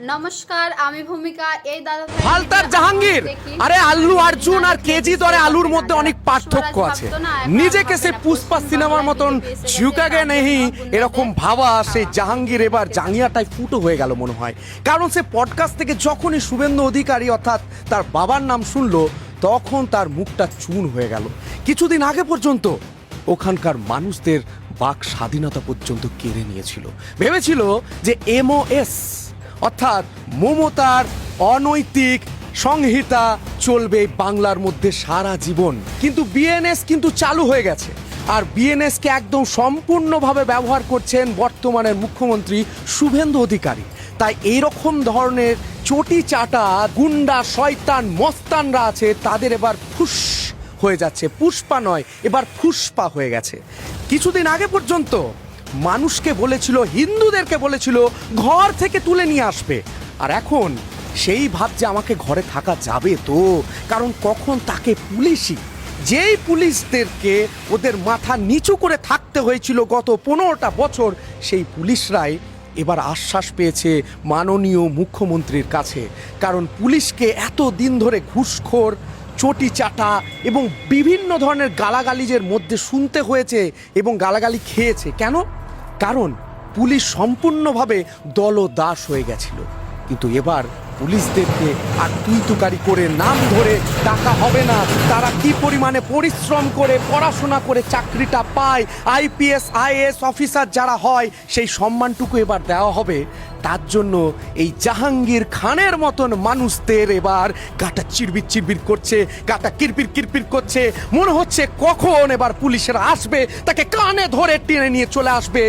নমস্কার, আমি ভূমিকা। এই দাদা ভাই হালদার জাহাঙ্গীর, আরে আল্লু অর্জুন আর কেজি দরে আলুর মধ্যে অনেক পার্থক্য আছে। নিজেকে সে পুষ্পা সিনেমার মতন ঝুঁকাগে নেই এরকম ভাবা সেই জাহাঙ্গীর এবার জাঙ্গিয়াটাই ফুটো হয়ে গেল মনে হয়। কারণ সে পডকাস্ট থেকে যখনই শুভেন্দু অধিকারী অর্থাৎ তার বাবার নাম শুনলো তখন তার মুখটা চুন হয়ে গেল। কিছুদিন আগে পর্যন্ত ওখানকার মানুষদের বাক স্বাধীনতা পর্যন্ত কেড়ে নিয়েছিল। ভেবেছিল যে এমওএস অর্থাৎ মমতার অনৈতিক সংহিতা চলবে বাংলার মধ্যে সারা জীবন। কিন্তু বিএনএস কিন্তু চালু হয়ে গেছে, আর বিএনএসকে একদম সম্পূর্ণভাবে ব্যবহার করছেন বর্তমানের মুখ্যমন্ত্রী শুভেন্দু অধিকারী। তাই এইরকম ধরনের চটি চাটা গুন্ডা শয়তান মস্তানরা আছে, তাদের এবার ফুস হয়ে যাচ্ছে। পুষ্পা নয়, এবার ফুসপা হয়ে গেছে। কিছুদিন আগে পর্যন্ত মানুষকে বলেছিল, হিন্দুদেরকে বলেছিল ঘর থেকে তুলে নিয়ে আসবে, আর এখন সেই ভাবছে আমাকে ঘরে থাকা যাবে তো, কারণ কখন তাকে পুলিশই যেই পুলিশদেরকে ওদের মাথা নিচু করে থাকতে হয়েছিল গত 15টা বছর, সেই পুলিশরাই এবার আশ্বাস পেয়েছে মাননীয় মুখ্যমন্ত্রীর কাছে। কারণ পুলিশকে এত দিন ধরে ঘুষখোর, চটি চাটা এবং বিভিন্ন ধরনের গালাগালিজের মধ্যে শুনতে হয়েছে এবং গালাগালি খেয়েছে। কেন? কারণ পুলিশ সম্পূর্ণভাবে দলদাস হয়ে গেছিল। কিন্তু এবার পুলিশদেরকে আর তুই তুকারি করে নাম ধরে টাকা হবে না। তারা কি পরিমাণে পরিশ্রম করে পড়াশোনা করে চাকরিটা পায়, আইপিএস আইএএস অফিসার যারা হয়, সেই সম্মানটুকু এবার দেওয়া হবে। তার জন্য এই জাহাঙ্গীর খানের মতন মানুষদের এবার গাটা চিরবির চিরবির করছে, গাটা কিরপির কিরপির করছে। মনে হচ্ছে কখন এবার পুলিশেরা আসবে, তাকে কানে ধরে টেনে নিয়ে চলে আসবে।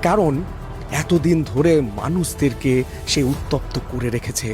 কারণ এতদিন ধরে মানুষদেরকে সে উত্তপ্ত করে রেখেছে।